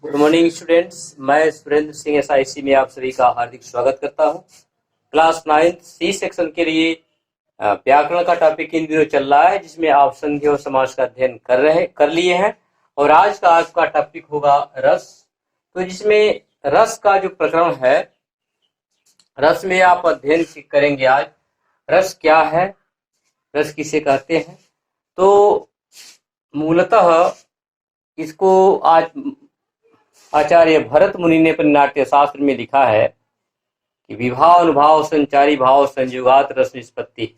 Good morning students, मैं Surendra Singh SIC में आप सभी का हार्दिक स्वागत करता हूं। क्लास 9 C सेक्शन के लिए व्याकरण का टॉपिक इन दिनों चल रहा है, जिसमें आप संधि और समास का अध्ययन कर लिए हैं। और आज का टॉपिक होगा रस। तो जिसमें रस का जो प्रकरण है, रस में आप अध्ययन करेंगे आज। रस क्या है, रस किसे कहते हैं। तो मूलतः इसको आज आचार्य भरत मुनि ने अपने नाट्य शास्त्र में लिखा है कि विभाव अनुभाव संचारी भाव संयोगात रस निष्पत्ति।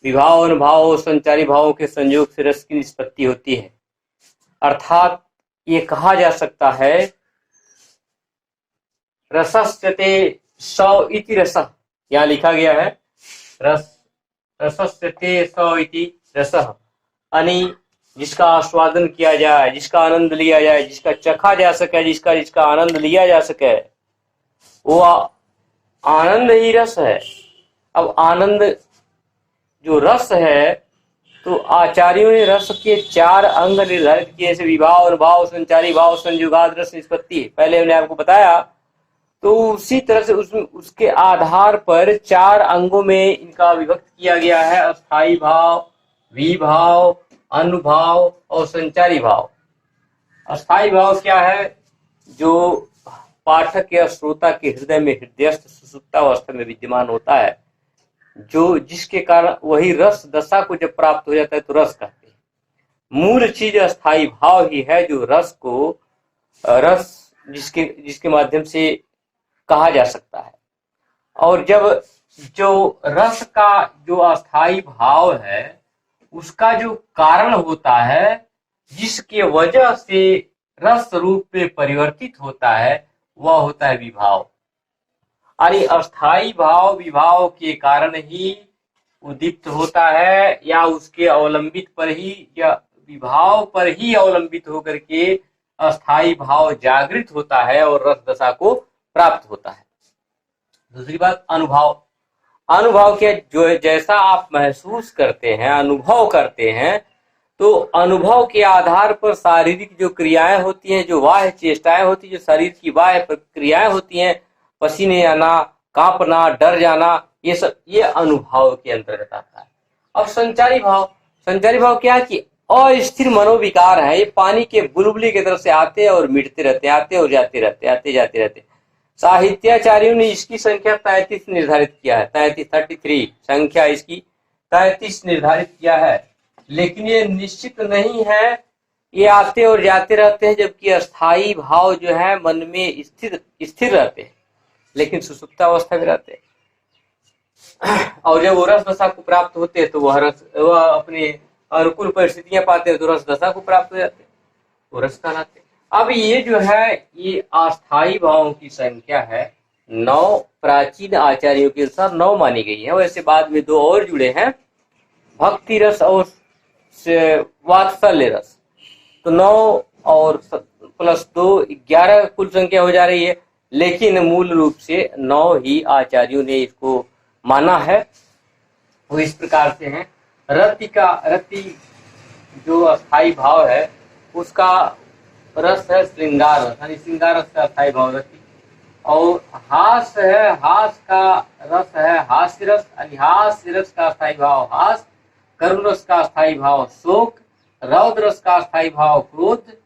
विभाव अनुभाव संचारी भावों के संयोग से रस की निष्पत्ति होती है। अर्थात ये कहा जा सकता है रसस्यते सौ इति रसः, यहाँ लिखा गया है रसस्यते सौ इति रसः, यानी जिसका आस्वादन किया जाए, जिसका आनंद लिया जाए, जिसका चखा जा सके, जिसका आनंद लिया जा सके, वो आनंद ही रस है। अब आनंद जो रस है, तो आचार्यों ने रस के 4 अंग निर्धारित किए, जैसे विभाव अनुभाव संचारी भाव संयोगात रस निष्पत्ति। पहले हमने आपको बताया, तो उसी तरह से उसके आधार पर 4 अंगों में इनका विभक्त किया गया है: अस्थाई भाव, विभाव, अनुभाव और संचारी भाव। अस्थाई भाव क्या है? जो पाठक या श्रोता के हृदय में हृदयस्थ सुषुप्तावस्था में विद्यमान होता है, जो जिसके कारण वही रस दशा को जब प्राप्त हो जाता है तो रस कहते हैं। मूल चीज अस्थाई भाव ही है, जो रस जिसके माध्यम से कहा जा सकता है। और जब जो रस का जो अस्थाई भाव है, उसका जो कारण होता है, जिसके वजह से रस रूप में परिवर्तित होता है, वह होता है विभाव। अरे अस्थाई भाव विभाव के कारण ही उद्दीप्त होता है, या उसके अवलंबित पर ही, या विभाव पर ही अवलंबित होकर के अस्थाई भाव जागृत होता है और रस दशा को प्राप्त होता है। दूसरी बात अनुभव। अनुभव के जो जैसा आप महसूस करते हैं, अनुभव करते हैं, तो अनुभव के आधार पर शारीरिक जो क्रियाएं होती हैं, जो बाह्य चेष्टाएं होती हैं, जो शरीर की बाह्य क्रियाएं होती हैं, पसीने आना, कांपना, डर जाना, ये सब ये अनुभव के अंतर्गत आता है। अब संचारी भाव क्या है कि अस्थिर मनोविकार है। ये पानी के बुलबुले की तरफ से आते और मिटते रहते, आते और जाते रहते, आते जाते रहते। साहित्याचार्यों ने इसकी संख्या 33 निर्धारित किया है। 33 संख्या इसकी 33 निर्धारित किया है, लेकिन ये निश्चित नहीं है। ये आते और जाते रहते हैं, जबकि अस्थाई भाव जो है मन में स्थिर रहते हैं, लेकिन सुषुप्तावस्था में रहते हैं। और जब वो रस दशा को प्राप्त होते हैं, तो वह अपने अनुकूल परिस्थितियां पाते हैं, तो रस दशा को प्राप्त हो जाते हैं, वो रस कहलाते हैं। अब ये जो है, ये अस्थाई भावों की संख्या है 9। प्राचीन आचार्यों के अनुसार 9 मानी गई है। वैसे बाद में 2 और जुड़े हैं, भक्ति रस और वात्सल्य रस। तो 9 और प्लस 2 11 कुल संख्या हो जा रही है, लेकिन मूल रूप से 9 ही आचार्यों ने इसको माना है। वो इस प्रकार से है। रति जो अस्थाई भाव है, उसका रस है श्रृंगार रस, यानी श्रृंगार रस का अस्थाई भाव रति। और हास है, हास का रस है हास्य रस, यानी हास्य रस का अस्थाई भाव हास। करुण रस का अस्थाई भाव शोक। रौद्र रस का अस्थाई भाव क्रोध।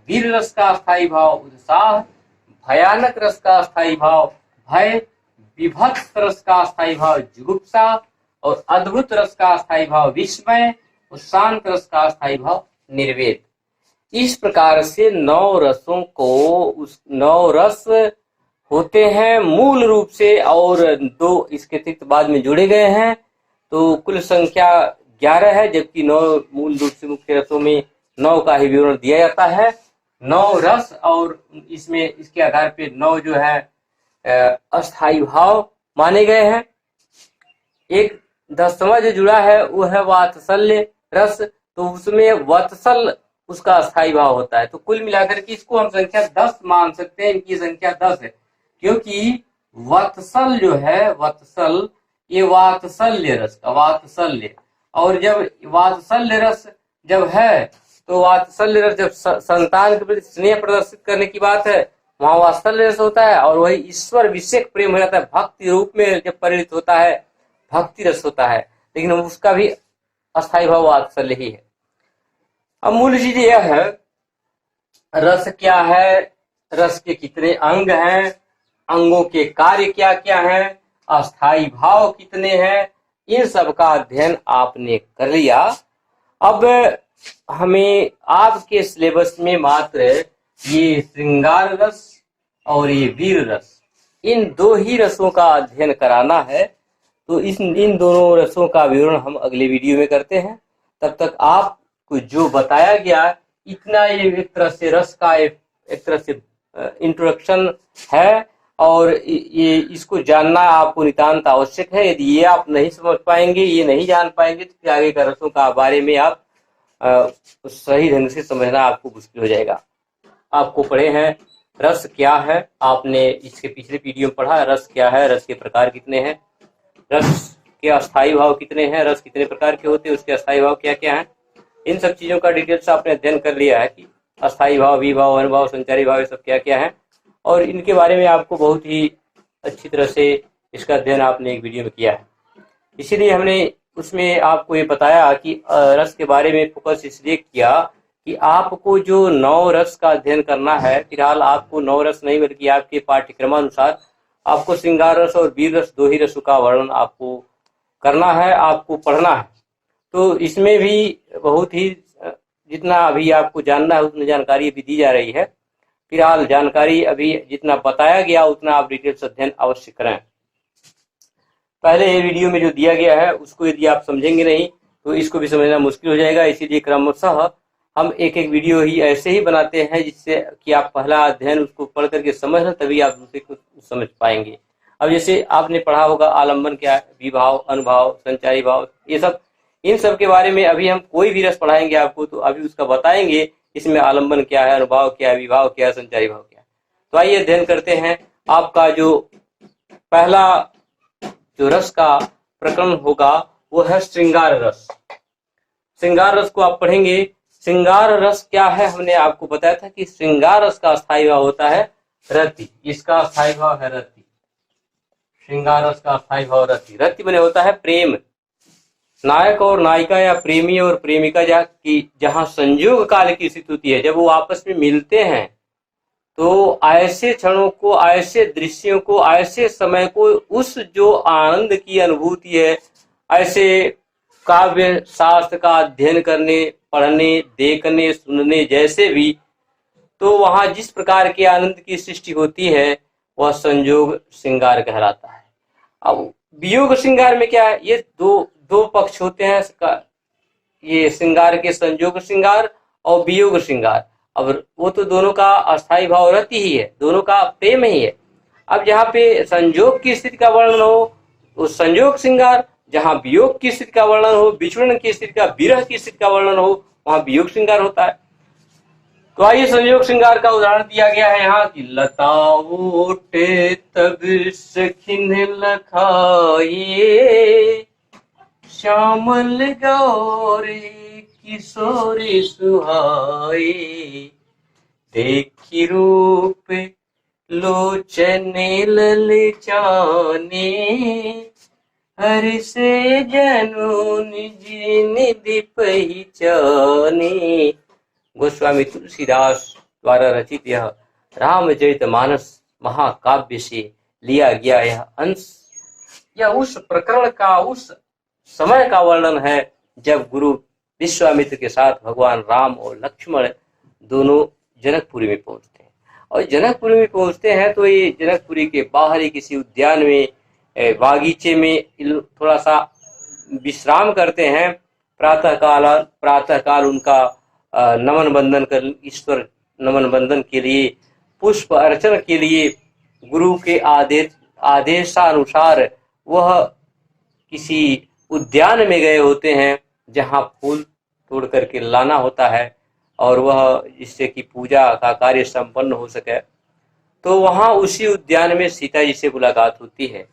वीर रस का अस्थाई भाव उत्साह। भयानक रस का अस्थाई भाव भय। विभत्स रस का अस्थाई भाव जुगुप्सा। और अद्भुत रस का अस्थाई भाव विस्मय। और शांत रस का अस्थाई भाव निर्वेद। इस प्रकार से 9 रसों को 9 रस होते हैं मूल रूप से, और 2 इसके अतिरिक्त बाद में जुड़े गए हैं, तो कुल संख्या 11 है। जबकि 9 मूल रूप से मुख्य रसों में 9 का ही विवरण दिया जाता है। 9 रस, और इसमें इसके आधार पे 9 जो है अस्थाई भाव माने गए हैं। एक 10वां जो जुड़ा है वो है वात्सल्य रस, तो उसमें वत्सल उसका अस्थाई भाव होता है। तो कुल मिलाकर के इसको हम संख्या 10 मान सकते हैं। इनकी संख्या 10 है, क्योंकि वत्सल जो है, वत्सल ये वात्सल्य रस का वात्सल्य, और जब वात्सल्य रस जब है, तो वात्सल्य रस जब संतान के प्रति स्नेह प्रदर्शित करने की बात है, वहां वात्सल्य रस होता है, और वही ईश्वर विषेक प्रेम हो जाता है, भक्ति रूप में जब परिणित होता है, भक्ति रस होता है, लेकिन उसका भी अस्थायी भाव वात्सल्य ही है। अब मूल चीज यह है, रस क्या है, रस के कितने अंग हैं, अंगों के कार्य क्या क्या हैं, अस्थाई भाव कितने हैं, इन सब का अध्ययन आपने कर लिया। अब हमें आपके सिलेबस में मात्र ये श्रृंगार रस और ये वीर रस, इन दो ही रसों का अध्ययन कराना है। तो इन दोनों रसों का विवरण हम अगले वीडियो में करते हैं। तब तक आपको जो बताया गया, इतना ये एक तरह से रस का एक तरह से इंट्रोडक्शन है, और ये इसको जानना आपको नितांत आवश्यक है। यदि ये आप नहीं समझ पाएंगे, ये नहीं जान पाएंगे, तो आगे का रसों का बारे में आप सही ढंग से समझना आपको मुश्किल हो जाएगा। आपको पढ़े हैं रस क्या है, आपने इसके पिछले वीडियो में पढ़ा रस क्या है, रस के प्रकार कितने हैं, रस के अस्थाई भाव कितने हैं, रस कितने प्रकार के होते हैं, उसके अस्थाई भाव क्या क्या हैं। इन सब चीजों का डिटेल्स आपने अध्ययन कर लिया है कि अस्थाई भाव, विभाव, अनुभाव, संचारी भाव, ये सब क्या क्या है, और इनके बारे में आपको बहुत ही अच्छी तरह से इसका अध्ययन आपने एक वीडियो में किया है। इसीलिए हमने उसमें आपको ये बताया कि रस के बारे में फोकस इसलिए किया कि आपको जो 9 रस का अध्ययन करना है, फिलहाल आपको 9 रस नहीं बल्कि आपके पाठ्यक्रमानुसार आपको श्रृंगार रस और वीर रस, 2 ही रसों का वर्णन आपको करना है, आपको पढ़ना है। तो इसमें भी बहुत ही जितना अभी आपको जानना है उतनी जानकारी अभी दी जा रही है। फिलहाल जानकारी अभी जितना बताया गया उतना आप डिटेल्स अध्ययन अवश्य करें। पहले ये वीडियो में जो दिया गया है उसको यदि आप समझेंगे नहीं तो इसको भी समझना मुश्किल हो जाएगा। इसीलिए क्रमशः हम एक एक वीडियो ही ऐसे ही बनाते हैं जिससे कि आप पहला अध्ययन उसको पढ़ करके समझ लें, तभी आप दूसरे को समझ पाएंगे। अब जैसे आपने पढ़ा होगा आलम्बन क्या है, विभाव, अनुभाव, संचारी भाव, ये सब, इन सब के बारे में अभी हम कोई भी रस पढ़ाएंगे आपको तो अभी उसका बताएंगे इसमें आलम्बन क्या है, अनुभाव क्या है, विभाव क्या है, संचारी भाव क्या है। तो आइए अध्ययन करते हैं। आपका जो पहला जो रस का प्रकरण होगा वो है श्रृंगार रस। श्रृंगार रस को आप पढ़ेंगे। श्रृंगार रस क्या है, हमने आपको बताया था कि श्रृंगार रस का अस्थाई भाव होता है रति, इसका अस्थाई भाव है रति। श्रृंगार रस का अस्थाई भाव रति, रति बने होता है प्रेम। नायक और नायिका या प्रेमी और प्रेमिका जहाँ संयोग काल की स्थिति होती है, जब वो आपस में मिलते हैं तो ऐसे क्षणों को, ऐसे दृश्यों को, ऐसे समय को, उस जो आनंद की अनुभूति है, ऐसे काव्य शास्त्र का अध्ययन करने, पढ़ने, देखने, सुनने जैसे भी, तो वहां जिस प्रकार के आनंद की सृष्टि होती है वह संयोग श्रृंगार कहलाता है। अब वियोग श्रृंगार में क्या है, ये दो पक्ष होते हैं, ये श्रृंगार के संयोग श्रृंगार और वियोग श्रृंगार। अब वो तो दोनों का अस्थाई भाव रति ही है, दोनों का प्रेम ही है। अब जहाँ पे संयोग की स्थिति का वर्णन हो वो संयोग श्रृंगार, जहाँ वियोग की स्थिति का वर्णन हो, विचूर्ण की स्थिति का, विरह की स्थिति का वर्णन हो, वहां वियोग श्रृंगार होता है। तो आइए संयोग श्रृंगार का उदाहरण दिया गया है यहाँ की, लता ओटे तब सखिन लखाए, श्यामल गौरे किशोरी सुहाए, देखी रूप लोचने ललचाने, हरि से जनु निजी निधि पहचाने। गोस्वामी तुलसीदास द्वारा रचित यह रामचरितमानस महाकाव्य से लिया गया यह अंश, यह उस प्रकरण का, उस समय का वर्णन है जब गुरु विश्वामित्र के साथ भगवान राम और लक्ष्मण दोनों जनकपुरी में पहुंचते हैं। और जनकपुरी में पहुंचते हैं तो ये जनकपुरी के बाहरी किसी उद्यान में, बागीचे में थोड़ा सा विश्राम करते हैं। प्रातःकाल उनका नमन बंदन कर, ईश्वर नमन बंदन के लिए, पुष्प अर्चन के लिए गुरु के आदेशानुसार वह किसी उद्यान में गए होते हैं जहां फूल तोड़ करके लाना होता है और वह जिससे कि पूजा का कार्य संपन्न हो सके। तो वहां उसी उद्यान में सीता जी से मुलाकात होती है,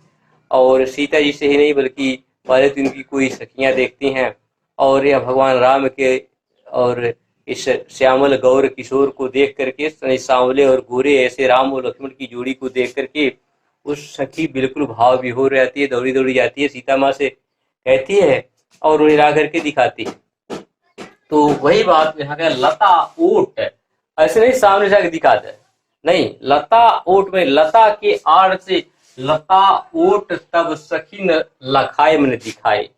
और सीता जी से ही नहीं बल्कि पहले तो इनकी कोई सखियां देखती हैं और यह भगवान राम के और इस श्यामल गौर किशोर को देख करके, सांवले और गोरे ऐसे राम और लक्ष्मण की जोड़ी को देख करके उस सखी बिल्कुल भाव विभोर रहती है, दौड़ी दौड़ी जाती है, सीता माँ से कहती है और उन्हें ला करके दिखाती है। तो वही बात यहाँ का लता ओट, ऐसे नहीं सामने जाकर दिखा दे, नहीं, लता ओट में लता के आड़ से लता ओट तब सखी न लखाए मन दिखाए,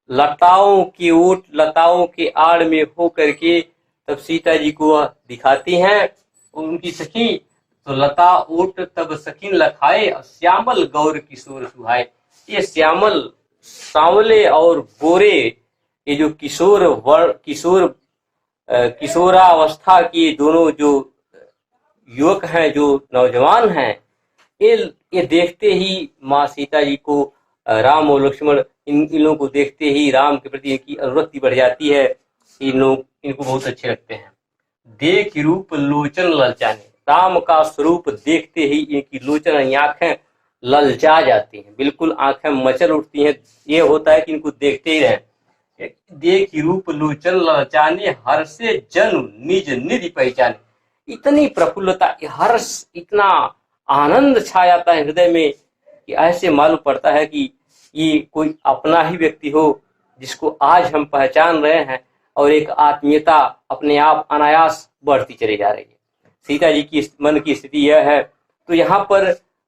लताओं की ओट लताओं के आड़ में हो करके तब सीता जी को वह दिखाती हैं उनकी सखी। तो लता ओट तब सखी लखाए, श्यामल गौर किशोर सुहाए। ये श्यामल, सांवले और गोरे, ये जो किशोरावस्था की दोनों जो युवक हैं, जो नौजवान हैं, ये देखते ही माँ सीता जी को, राम और लक्ष्मण इन लोगों को देखते ही राम के प्रति इनकी अनुरक्ति बढ़ जाती है। इन लोग इनको बहुत अच्छे लगते हैं। देख रूप लोचन ललचाने, राम का स्वरूप देखते ही इनकी लोचन, आंखें ललचा जाती हैं, बिल्कुल आंखें मचल उठती हैं। ये होता है कि इनको देखते ही रहें। देख रूप लोचन ललचाने, हर्षे जन निज निधि पहचाने। इतनी प्रफुल्लता, हर्ष, इतना आनंद छा जाता है हृदय में कि ऐसे मालूम पड़ता है कि ये कोई अपना ही व्यक्ति हो जिसको आज हम पहचान रहे हैं, और एक आत्मीयता अपने आप अनायास बढ़ती चली जा रही है। सीता जी की मन की स्थिति यह है। तो यहाँ पर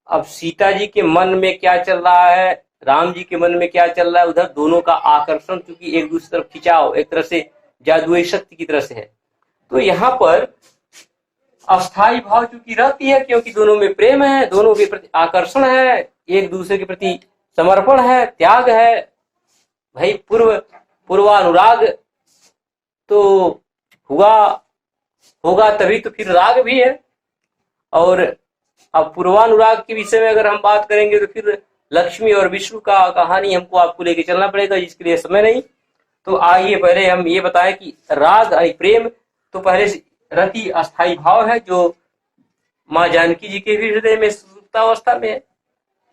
अब सीता जी के मन में क्या चल रहा है, राम जी के मन में क्या चल रहा है, उधर दोनों का आकर्षण चूंकि एक दूसरी तरफ खिंचाव एक तरह से जादुई शक्ति की तरह से है। तो यहाँ पर अस्थाई भाव चूंकि रहती है, क्योंकि दोनों में प्रेम है, दोनों के प्रति आकर्षण है, एक दूसरे के प्रति समर्पण है, त्याग है, भाई पूर्वानुराग तो होगा तभी तो फिर राग भी है। और अब पूर्वानुराग के विषय में अगर हम बात करेंगे तो फिर लक्ष्मी और विष्णु का कहानी हमको आपको लेके चलना पड़ेगा, जिसके लिए समय नहीं। तो आइए पहले हम ये बताएं कि राग और प्रेम तो पहले से रति अस्थाई भाव है, जो माँ जानकी जी के भी हृदय में सुसुप्तावस्था में है,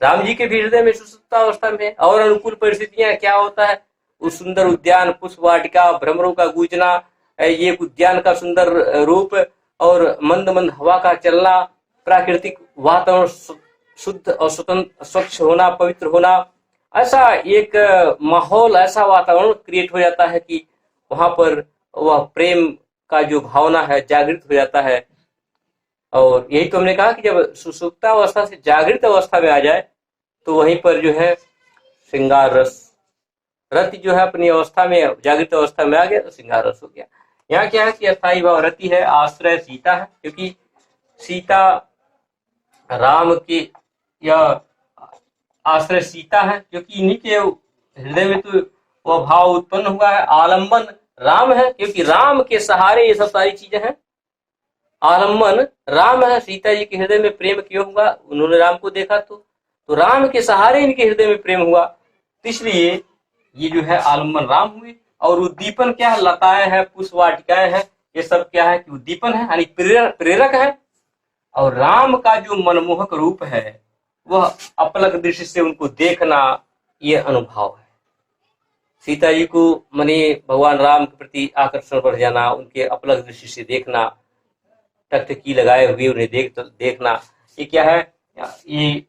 राम जी के भी हृदय में सुसुप्तावस्था में है। और अनुकूल परिस्थितियां क्या होता है, उस सुंदर उद्यान, पुष्प वाटिका, भ्रमरों का गूंजना, ये उद्यान का सुंदर रूप और मंद मंद हवा का चलना, प्राकृतिक वातावरण शुद्ध और स्वतंत्र स्वच्छ होना, पवित्र होना, ऐसा एक माहौल, ऐसा वातावरण क्रिएट हो जाता है कि वहां पर वह प्रेम का जो भावना है जागृत हो जाता है। और यही तो हमने कहा कि जब सुसुप्ता अवस्था से जागृत अवस्था में आ जाए तो वहीं पर जो है श्रृंगार रस, रति जो है अपनी अवस्था में जागृत अवस्था में आ गया तो श्रृंगार रस हो गया। यहाँ क्या है कि अस्थाई भाव रति है, आश्रय सीता है, क्योंकि सीता राम के यह आश्रय सीता है, क्योंकि इन्हीं के हृदय में तो वह भाव उत्पन्न हुआ है। आलम्बन राम है, क्योंकि राम के सहारे ये सब सारी चीजें हैं। आलम्बन राम है, सीता जी के हृदय में प्रेम क्यों हुआ, उन्होंने राम को देखा तो राम के सहारे इनके हृदय में प्रेम हुआ, तो इसलिए ये जो है आलम्बन राम हुए। और उद्दीपन क्या है, लताएं हैं, पुष्प वाटिकाएं हैं, ये सब क्या है कि उद्दीपन है, यानी प्रेरक है। और राम का जो मनमोहक रूप है वह अपलक दृष्टि से उनको देखना, ये अनुभव है। सीता जी को मने भगवान राम के प्रति आकर्षण बढ़ जाना, उनके अपलक दृष्टि से देखना, तख्त की लगाए हुए उन्हें देखना, ये क्या है, ये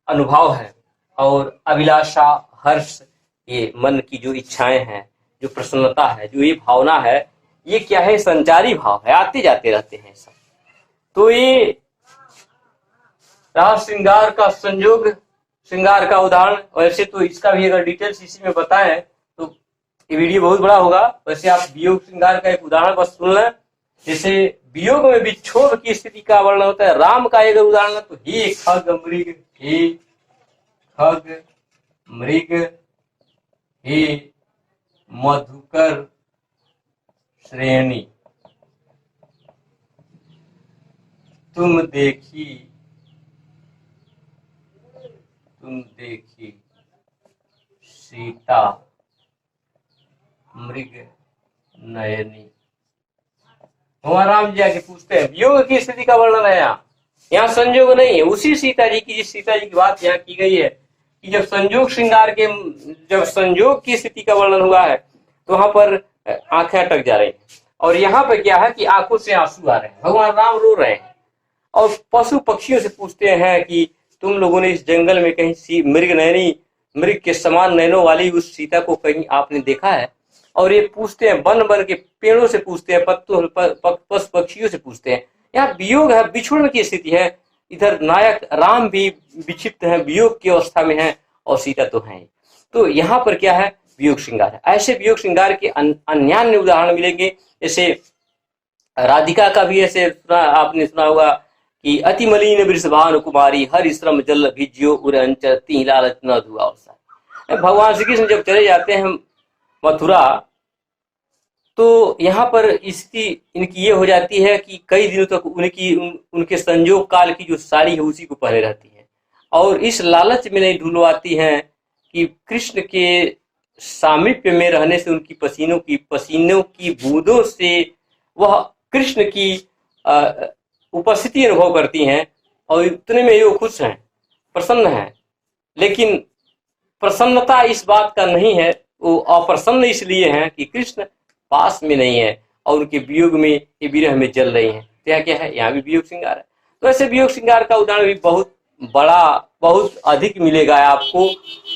अनुभव है। और अभिलाषा, हर्ष, ये मन की जो इच्छाएं हैं, जो प्रसन्नता है, जो ये भावना है, ये क्या है, संचारी भाव है, आते जाते रहते हैं सब। तो ये रहा श्रृंगार का संयोग, श्रृंगार का उदाहरण। वैसे तो इसका भी अगर डिटेल्स इसी में बताएं तो ये वीडियो बहुत बड़ा होगा। वैसे आप वियोग श्रृंगार का एक उदाहरण बस सुन लें। जैसे वियोग में विक्षोभ की स्थिति का वर्णन होता है, राम का एक उदाहरण है तो हे खग मृग, हे खग मृग, हे मधुकर श्रेणी, तुम देखी सीता मृग नयनी। भगवान राम जी आके पूछते हैं, वियोग की स्थिति का वर्णन है यहाँ संयोग नहीं है। उसी सीता जी की, जिस सीता जी की बात यहाँ की गई है कि जब संयोग की स्थिति का वर्णन हुआ है तो वहां पर आंखें अटक जा रही हैं। और यहाँ पर क्या है कि आंखों से आंसू आ रहे हैं, भगवान राम रो रहे हैं और पशु पक्षियों से पूछते हैं कि तुम लोगों ने इस जंगल में कहीं मृग के समान नैनों वाली उस सीता को कहीं आपने देखा है? और ये पूछते हैं, वन वन के पेड़ों से पूछते हैं, पशु पक्षियों से पूछते हैं। यहाँ वियोग है, बिछुड़न की स्थिति है। इधर नायक राम भी विक्षिप्त है, वियोग की अवस्था में है और सीता तो है। तो यहाँ पर क्या है, वियोग श्रृंगार है। ऐसे वियोग श्रृंगार के अन्यान्य उदाहरण मिलेंगे। जैसे राधिका का भी ऐसे आपने सुना होगा कि अति मलिन वृषभानु कुमारी हरि श्रम जल भिज्यो उरंचर ती लालच न धुआ। भगवान श्री कृष्ण जब चले जाते हैं मथुरा, तो यहाँ पर इसकी इनकी ये हो जाती है कि कई दिनों तक उनके संयोग काल की जो साड़ी है उसी को पहने रहती है और इस लालच में नहीं ढुलवाती हैं कि कृष्ण के सामीप्य में रहने से उनकी पसीनों की बूंदों से वह कृष्ण की उपस्थिति अनुभव करती हैं और इतने में ही वो खुश हैं, प्रसन्न हैं। लेकिन प्रसन्नता इस बात का नहीं है, वो अप्रसन्न इसलिए हैं कि कृष्ण पास में नहीं है और उनके वियोग में, ये विरह में जल रही हैं। क्या क्या है, यहाँ भी वियोग श्रृंगार है। तो ऐसे वियोग श्रृंगार का उदाहरण भी बहुत बड़ा, बहुत अधिक मिलेगा आपको।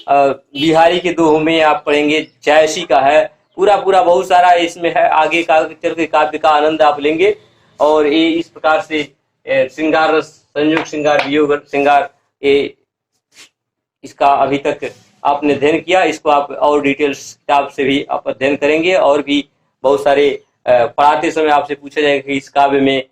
बिहारी के दोहों में आप पढ़ेंगे, जयसी का है, पूरा बहुत सारा इसमें है। आगे का चल के काव्य का आनंद आप लेंगे और ये इस प्रकार से श्रृंगार, संयोग श्रृंगार, वियोग श्रृंगार, ये इसका अभी तक आपने अध्ययन किया। इसको आप और डिटेल्स किताब से भी आप अध्ययन करेंगे और भी बहुत सारे पढ़ाते समय आपसे पूछा जाएगा कि इस काव्य में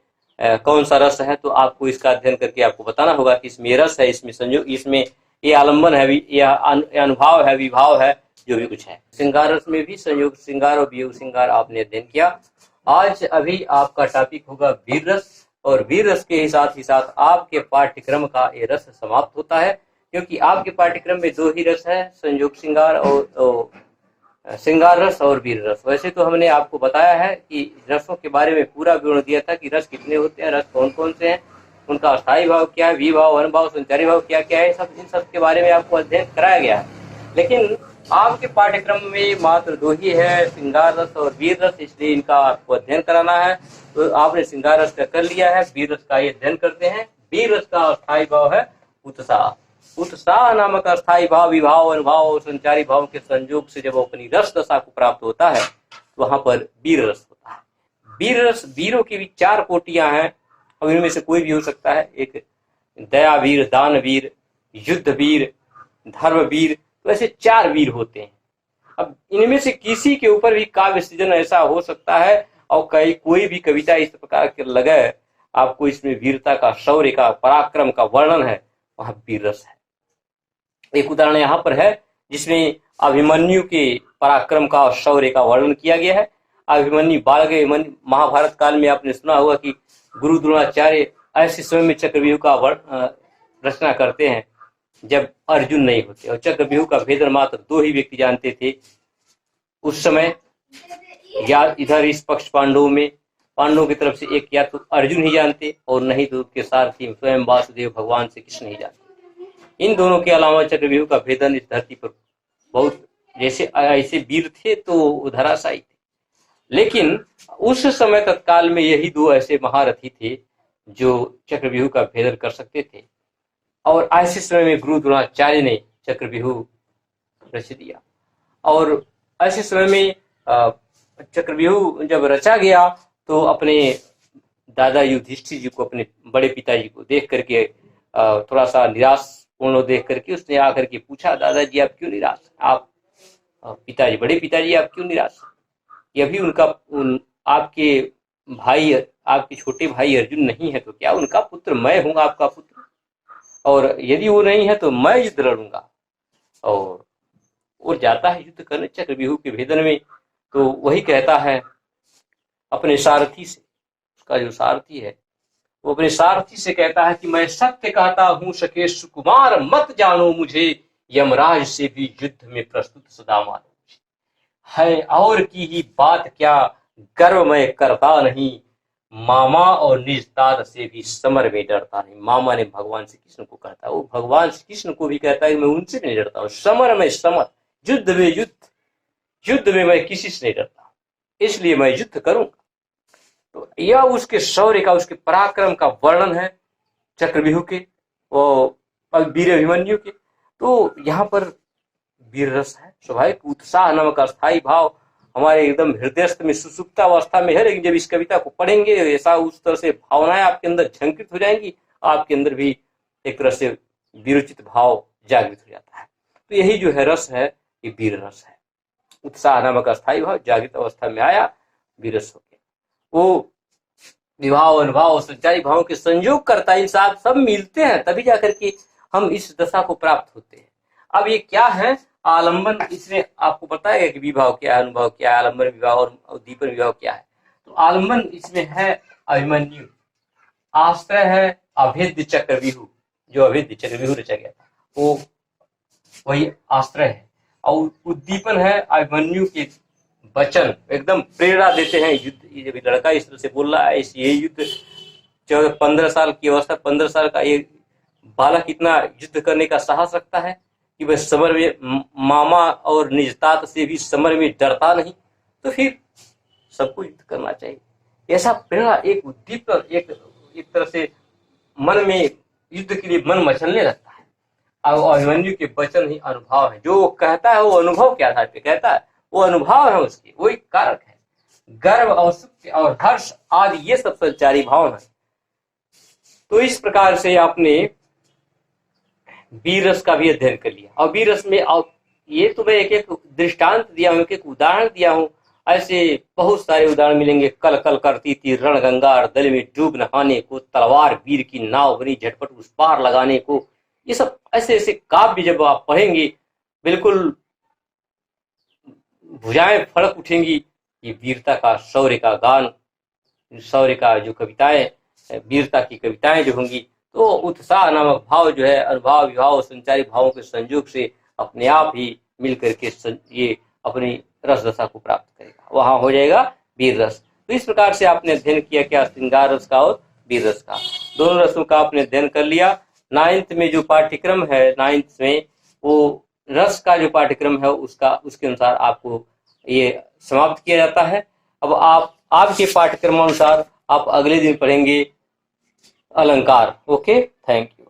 कौन सा रस है, तो आपको इसका अध्ययन करके आपको बताना होगा कि इसमें रस है, इसमें संयोग, इसमें ये आलम्बन है, यह अनुभाव है, विभाव है, जो भी कुछ है। श्रृंगार रस में भी संयोग श्रृंगार और वियोग श्रृंगार आपने अध्ययन किया। आज अभी आपका टॉपिक होगा वीर रस, और वीर रस के साथ ही साथ आपके पाठ्यक्रम का ये रस समाप्त होता है, क्योंकि आपके पाठ्यक्रम में दो ही रस है, संयोग श्रृंगार और श्रृंगार रस और वीर रस। वैसे तो हमने आपको बताया है कि रसों के बारे में पूरा विवरण दिया था कि रस कितने होते हैं, रस कौन कौन से हैं, उनका अस्थायी भाव क्या है, विभाव, अनुभाव, संचारी भाव क्या क्या है, इन सब के बारे में आपको अध्ययन कराया गया है। लेकिन आपके पाठ्यक्रम में मात्र दो ही है, श्रृंगार रस और वीर रस, इसलिए इनका आपको अध्ययन कराना है। तो आपने श्रृंगार रस का कर लिया है, वीर रस का ये अध्ययन करते हैं। वीर रस का अस्थायी भाव है उत्साह। उत्साह नामक अस्थायी भाव, विभाव, अनुभाव और संचारी भाव के संयोग से जब अपनी रस दशा को प्राप्त होता है तो वहां पर वीर रस होता है। वीर रस, वीरों की भी चार कोटियां हैं और इनमें से कोई भी हो सकता है। एक दया वीर, दान वीर, युद्ध वीर, धर्म वीर, तो ऐसे चार वीर होते हैं। अब इनमें से किसी के ऊपर भी काव्य सृजन ऐसा हो सकता है और कोई भी कविता इस प्रकार के लगे आपको, इसमें वीरता का, शौर्य का, पराक्रम का वर्णन है, वहां वीर रस है। एक उदाहरण यहाँ पर है जिसमें अभिमन्यु के पराक्रम का और शौर्य का वर्णन किया गया है। अभिमन्यु बाल गए, महाभारत काल में आपने सुना होगा कि गुरु द्रोणाचार्य ऐसे समय में चक्रव्यूह का रचना करते हैं जब अर्जुन नहीं होते, और चक्रव्यूह का भेदन मात्र दो ही व्यक्ति जानते थे उस समय। या इधर इस पक्ष पांडवों की तरफ से एक, या तो अर्जुन ही जानते और नहीं तो उसके सारथी स्वयं वासुदेव भगवान श्री कृष्ण ही जानते। इन दोनों के अलावा चक्रव्यूह का भेदन इस धरती पर बहुत, जैसे ऐसे वीर थे तो धराशायी थे, लेकिन उस समय तत्काल में यही दो ऐसे महारथी थे जो चक्रव्यूह का भेदन कर सकते थे। और ऐसे समय में गुरु द्रोणाचार्य ने चक्रव्यूह रच दिया। और ऐसे समय में चक्रव्यूह जब रचा गया तो अपने दादा युधिष्ठिर जी को, अपने बड़े पिताजी को देख करके थोड़ा सा निराश पूर्ण देख करके उसने आकर के पूछा, दादाजी आप क्यों निराश, आप पिताजी, बड़े पिताजी आप क्यों निराश? ये भी आपके भाई, आपके छोटे भाई अर्जुन नहीं है तो क्या उनका पुत्र मैं हूँ, आपका पुत्र, और यदि वो नहीं है तो मैं युद्ध लड़ूंगा। और वो जाता है युद्ध करने चक्रव्यूह के भेदन में, तो वही कहता है अपने सारथी से, उसका जो सारथी है वो अपने सारथी से कहता है कि मैं सत्य कहता हूँ सकेश कुमार, मत जानो मुझे, यमराज से भी युद्ध में प्रस्तुत सदा मानो है, और की ही बात क्या गर्व मैं करता नहीं, मामा और निज दाद से भी समर में डरता नहीं। मामा ने भगवान श्री कृष्ण को कहता है, वो भगवान श्री कृष्ण को भी कहता है मैं उनसे नहीं डरता हूँ, समर में समर, युद्ध में युद्ध, युद्ध में मैं किसी से नहीं डरता, इसलिए मैं युद्ध करूंगा। तो यह उसके शौर्य का, उसके पराक्रम का वर्णन है चक्रव्यूह के और वीर अभिमन्यु के। तो यहाँ पर वीर रस है, स्वाभाविक उत्साह नामक अस्थायी भाव हमारे एकदम हृदयस्थ में सुसुप्त अवस्था में है, लेकिन जब इस कविता को पढ़ेंगे ऐसा उस तरह से भावनाएं आपके अंदर झंकृत हो जाएंगी, आपके अंदर भी एक तरह से वीरोचित भाव जागृत हो जाता है। तो यही जो है रस है, ये वीर रस है। उत्साह नामक अस्थायी भाव जागृत अवस्था में आया, वीर रस हो गया। वो विभाव, अनुभाव, संचारी भाव के संयोग करता है, इन सब मिलते हैं तभी जाकर के हम इस दशा को प्राप्त होते हैं। अब ये क्या है? आलंबन, इसमें आपको बताएगा कि विभाव क्या है, अनुभव क्या है, आलंबन विभाव और उद्दीपन विभाव क्या है। तो आलंबन इसमें है अभिमन्यु, आश्रय है अभेद्य चक्रव्यूह, जो अभेद्य चक्रव्यूह रचा गया था वो वही आश्रय है। और उद्दीपन है अभिमन्यु के वचन, एकदम प्रेरणा देते हैं युद्ध। ये जब लड़का इस तरह से बोल रहा है, ये युद्ध 15 साल की अवस्था, 15 साल का ये बालक इतना युद्ध करने का साहस रखता है कि वह समर में मामा और निजतात से भी समर में डरता नहीं, तो फिर सबको युद्ध करना चाहिए। ऐसा प्रेरणा, एक उद्दीपन, एक तरह से मन में युद्ध के लिए मन मचलने लगता है। और अभिमन्यु के वचन ही अनुभव है, जो कहता है वो अनुभव के आधार पे कहता है, वो अनुभव है उसके, वो एक कारक है। गर्व और सुख और हर्ष आदि ये सब संचारी भाव है। तो इस प्रकार से आपने वीर रस का भी अध्ययन कर लिया। और वीर रस में ये तो मैं एक दृष्टांत दिया हूँ, एक उदाहरण दिया हूँ, ऐसे बहुत सारे उदाहरण मिलेंगे। कल कल करती थी रणगंगा, दल में डूब नहाने को, तलवार वीर की नाव बनी झटपट उस पार लगाने को। ये सब ऐसे ऐसे काव्य जब आप पढ़ेंगे, बिल्कुल भुजाएं फड़क उठेंगी। ये वीरता का, शौर्य का गान, शौर्य का जो कविताएं, वीरता की कविताएं जो होंगी, तो उत्साह नामक भाव जो है अनुभाव, विभाव, संचारी भावों के संयोग से अपने आप ही मिल करके ये अपनी रस दशा को प्राप्त करेगा, वहां हो जाएगा वीर रस। तो इस प्रकार से आपने अध्ययन किया क्या, श्रृंगार रस का और वीर रस का, दोनों रसों का आपने अध्ययन कर लिया। 9th में जो पाठ्यक्रम है, 9th में वो रस का जो पाठ्यक्रम है उसके अनुसार आपको ये समाप्त किया जाता है। अब आपके पाठ्यक्रम अनुसार आप अगले दिन पढ़ेंगे अलंकार। Okay, thank you.